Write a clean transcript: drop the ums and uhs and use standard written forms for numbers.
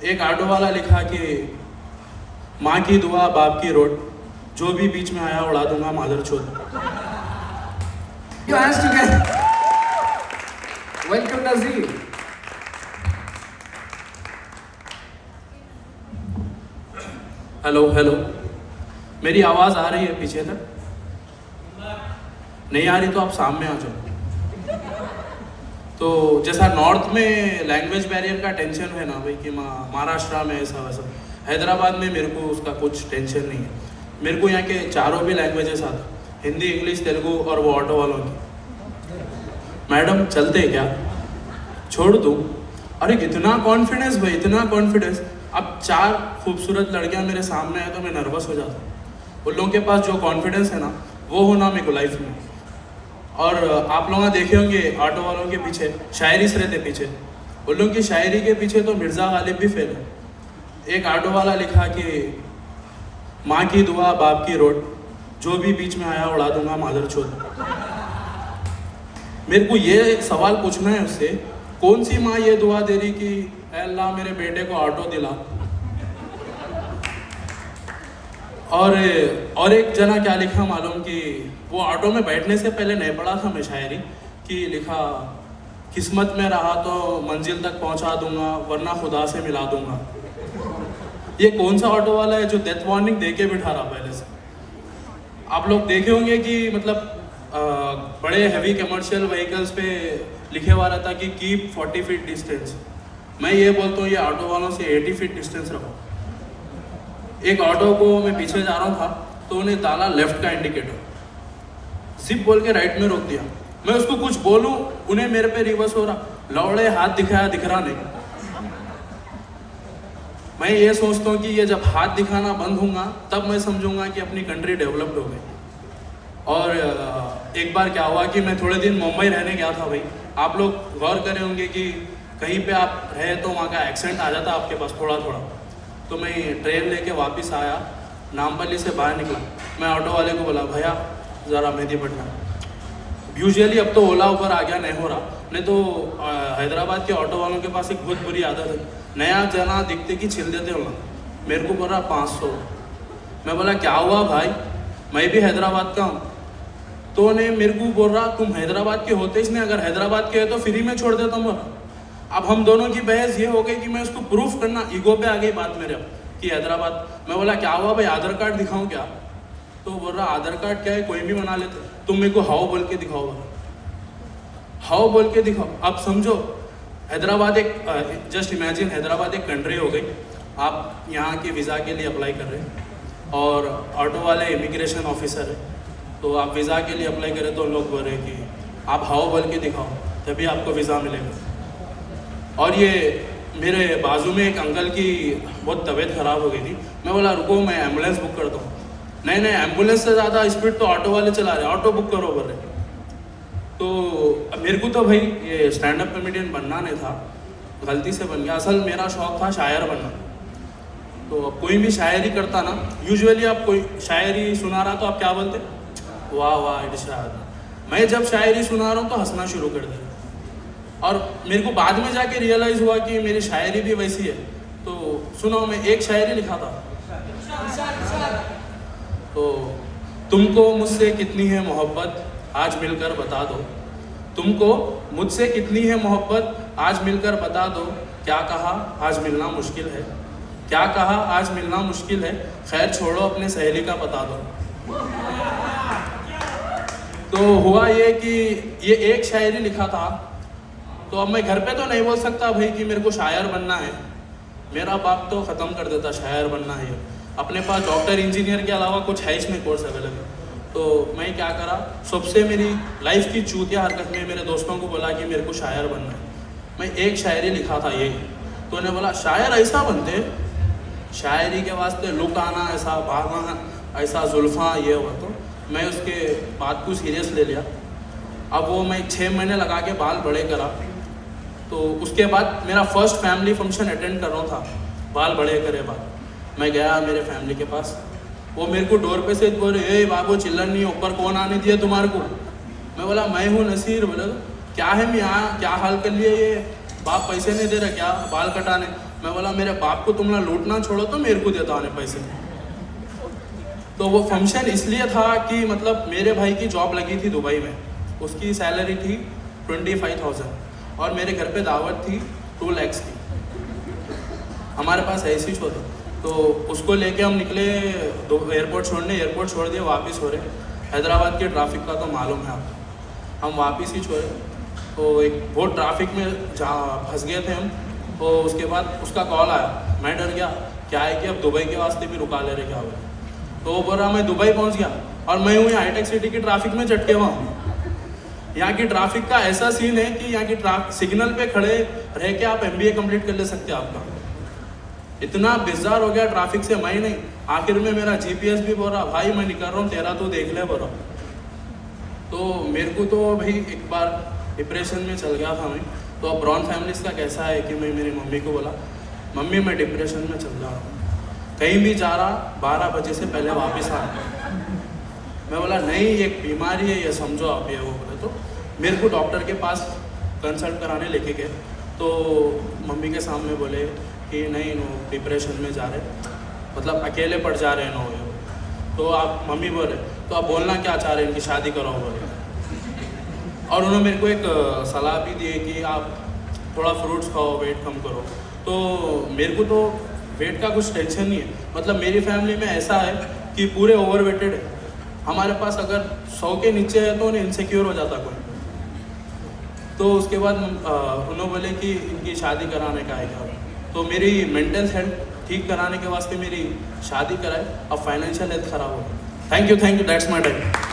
एक ऑटो वाला लिखा कि माँ की दुआ बाप की रोट, जो भी बीच में आया उड़ा दूंगा मादर चोद। Your hands together. Welcome, Nazir. Hello hello, मेरी आवाज़ आ रही है पीछे तक? नहीं आ रही तो आप सामने आ जाओ। तो जैसा नॉर्थ में लैंग्वेज बैरियर का टेंशन है ना भाई कि महाराष्ट्र में ऐसा वैसा, हैदराबाद में मेरे को उसका कुछ टेंशन नहीं है। मेरे को यहाँ के चारों भी लैंग्वेजेस आते, हिंदी, इंग्लिश, तेलुगु और वो ऑटो वालों की। मैडम चलते क्या? छोड़ दूँ? अरे इतना कॉन्फिडेंस भाई, इतना कॉन्फिडेंस। अब 4 खूबसूरत लड़कियाँ मेरे सामने आए तो मैं नर्वस हो जाता हूँ। उन लोगों के पास जो कॉन्फिडेंस है ना, वो होना मेरे को लाइफ में। और आप लोग देखे होंगे ऑटो वालों के पीछे शायरी से रहते पीछे, उन लोगों की शायरी के पीछे तो मिर्ज़ा गालिब भी फेल है। एक ऑटो वाला लिखा कि माँ की दुआ बाप की रोट, जो भी बीच में आया उड़ा दूंगा मादर चोद। मेरे को ये सवाल पूछना है उससे, कौन सी माँ ये दुआ दे रही कि ऐ अल्लाह मेरे बेटे को ऑटो दिला। और एक जना क्या लिखा मालूम कि वो ऑटो में बैठने से पहले नहीं पढ़ा था मैं शायरी कि लिखा, किस्मत में रहा तो मंजिल तक पहुंचा दूंगा वरना खुदा से मिला दूंगा। ये कौन सा ऑटो वाला है जो डेथ वार्निंग दे के बिठा रहा पहले से? आप लोग देखे होंगे कि मतलब बड़े हैवी कमर्शियल व्हीकल्स पे लिखे हुआ रहता कि कीप 40 फीट डिस्टेंस। मैं ये बोलता हूँ ये ऑटो वालों से 80 फीट डिस्टेंस रखो। एक ऑटो को मैं पीछे जा रहा था तो उन्हें डाला लेफ्ट का इंडिकेटर, जिप बोल के राइट में रोक दिया। मैं उसको कुछ बोलूं, उन्हें मेरे पे रिवर्स हो रहा, लौड़े हाथ दिखाया, दिख रहा नहीं। मैं ये सोचता हूँ कि ये जब हाथ दिखाना बंद होगा तब मैं समझूंगा कि अपनी कंट्री डेवलप्ड हो गई। और एक बार क्या हुआ कि मैं थोड़े दिन मुंबई रहने गया था भाई। आप लोग गौर करे होंगे कि कहीं पे आप रहे तो वहाँ का एक्सेंट आ जाता आपके पास थोड़ा थोड़ा। तो मैं ट्रेन लेके वापस आया, नामपल्ली से बाहर निकला, मैं ऑटो वाले को बोला भैया ज़रा मेहदीपट्टनम। यूजुअली अब तो ओला ऊबर आ गया, नहीं हो रहा, नहीं तो हैदराबाद के ऑटो वालों के पास एक बहुत बुरी आदत है, नया जना दिखते कि छिल देते हो ना। मेरे को बोल रहा 500। मैं बोला क्या हुआ भाई, मैं भी हैदराबाद का हूँ। तो ने मेरे को बोल रहा तुम हैदराबाद के होते ही नहीं, अगर हैदराबाद के है तो फ्री में छोड़ देता हूँ। अब हम दोनों की बहस ये हो गई कि मैं उसको प्रूफ करना, ईगो पे आ गई बात मेरे अब कि हैदराबाद। मैं बोला क्या हुआ भाई, आधार कार्ड दिखाऊं क्या? तो बोल रहा आधार कार्ड क्या है, कोई भी बना लेते, तुम मेरे को हाउ बोल के दिखाओ, हाउ बोल के दिखाओ। अब समझो हैदराबाद एक, जस्ट इमेजिन हैदराबाद एक कंट्री हो गई। आप यहाँ के वीज़ा के लिए अप्लाई कर रहे हैं और ऑटो वाले इमिग्रेशन ऑफिसर है, तो आप वीज़ा के लिए अप्लाई करें तो लोग बोल रहे हैं कि आप हाउ बोल के दिखाओ तभी आपको वीज़ा मिलेगा। और ये मेरे बाजू में एक अंकल की बहुत तबीयत ख़राब हो गई थी। मैं बोला रुको मैं एम्बुलेंस बुक करता हूँ। नहीं एम्बुलेंस से ज़्यादा स्पीड तो ऑटो वाले चला रहे, ऑटो बुक करो बोल रहे। तो मेरे को तो भाई ये स्टैंड अप कॉमेडियन बनना नहीं था, गलती से बन गया। असल मेरा शौक़ था शायर बनना। तो कोई भी शायरी करता ना, यूजुअली आप कोई शायरी सुना रहा तो आप क्या बोलते, वाह वाह इरशाद। मैं जब शायरी सुना रहा हूँ तो हंसना शुरू कर दिया। और मेरे को बाद में जाके रियलाइज़ हुआ कि मेरी शायरी भी वैसी है। तो सुनो, मैं एक शायरी लिखा था। तो तुमको मुझसे कितनी है मोहब्बत आज मिलकर बता दो, तुमको मुझसे कितनी है मोहब्बत आज मिलकर बता दो। क्या कहा आज मिलना मुश्किल है, क्या कहा आज मिलना मुश्किल है, खैर छोड़ो अपने सहेली का बता दो। तो हुआ ये कि ये एक शायरी लिखा था। तो अब मैं घर पे तो नहीं बोल सकता भाई कि मेरे को शायर बनना है, मेरा बाप तो ख़त्म कर देता शायर बनना है। अपने पास डॉक्टर इंजीनियर के अलावा कुछ है इसमें कोर्स अवेलेबल। तो मैं क्या करा, सबसे मेरी लाइफ की चूतिया हरकत में मेरे दोस्तों को बोला कि मेरे को शायर बनना है। मैं एक शायरी लिखा था ये, तो उन्हें बोला शायर ऐसा बनते, शायरी के वास्ते लुक आना, ऐसा भागना, ऐसा जुल्फ़ा, ये हुआ। तो मैं उसके बात को सीरियस ले लिया। अब वो मैं 6 महीने लगा के बाल बड़े करा। तो उसके बाद मेरा फर्स्ट फैमिली फंक्शन अटेंड कर रहा था, बाल बड़े करे बाद। मैं गया मेरे फैमिली के पास, वो मेरे को डोर पे से बोल रहे, ए बाबू चिल्लन नहीं, ऊपर कौन आने दिया तुम्हारे को? मैं बोला मैं हूँ नसीर। बोला क्या है मैं यहाँ क्या हाल कर लिए, ये बाप पैसे नहीं दे रहा क्या बाल कटाने? मैं बोला मेरे बाप को तुम ना लूटना छोड़ो तो मेरे को देता उन्हें पैसे। तो वो फंक्शन इसलिए था कि मतलब मेरे भाई की जॉब लगी थी दुबई में, उसकी सैलरी थी 25,000 और मेरे घर पे दावत थी 2 lakhs की। हमारे पास ऐसी ही होता, तो उसको लेके हम निकले एयरपोर्ट छोड़ने, एयरपोर्ट छोड़ दिए, वापस हो रहे। हैदराबाद के ट्रैफिक का तो मालूम है आपको, हम वापस ही छोड़े। तो एक बहुत ट्रैफिक में जहाँ फंस गए थे हम। तो उसके बाद उसका कॉल आया, मैं डर गया, क्या है कि अब दुबई के वास्ते भी रुका ले रहे क्या हुआ। तो वो बोल रहा मैं दुबई पहुंच गया और मैं हूँ हाईटेक सिटी की ट्रैफिक में चटके हुआ हूँ। यहाँ की ट्रैफिक का ऐसा सीन है कि यहाँ की सिग्नल पे खड़े रह के आप MBA कंप्लीट कर ले सकते हैं आपका। इतना बिजार हो गया ट्रैफिक से, मैं नहीं, आखिर में मेरा GPS भी बोल रहा भाई मैं निकल रहा हूँ, तेरा तो देख ले बोल रहा। तो मेरे को तो भाई एक बार डिप्रेशन में चल गया था मैं। तो अब ब्रॉन फैमिलीज का कैसा है कि मैं मेरी मम्मी को बोला मम्मी मैं डिप्रेशन में चल रहा हूँ, कहीं भी जा रहा 12 बजे से पहले वापस आ। मैं बोला नहीं एक बीमारी है ये समझो आप, ये वो बोले। तो मेरे को डॉक्टर के पास कंसल्ट कराने लेके गए। तो मम्मी के सामने बोले कि नहीं नो डिप्रेशन में जा रहे, मतलब अकेले पड़ जा रहे हैं नो। तो आप मम्मी बोले तो आप बोलना क्या चाह रहे हैं, इनकी शादी कराओ बोले। और उन्होंने मेरे को एक सलाह भी दी कि आप थोड़ा फ्रूट्स खाओ, वेट कम करो। तो मेरे को तो वेट का कुछ टेंशन नहीं है, मतलब मेरी फैमिली में ऐसा है कि पूरे ओवरवेटेड है। हमारे पास अगर 100 के नीचे है तो उन्हें इनसिक्योर हो जाता कोई। तो उसके बाद उन्होंने बोले कि इनकी शादी कराने का है क्या। तो मेरी मेंटल हेल्थ ठीक कराने के वास्ते मेरी शादी कराए, अब फाइनेंशियल हेल्थ ख़राब हो। Thank you, that's my time.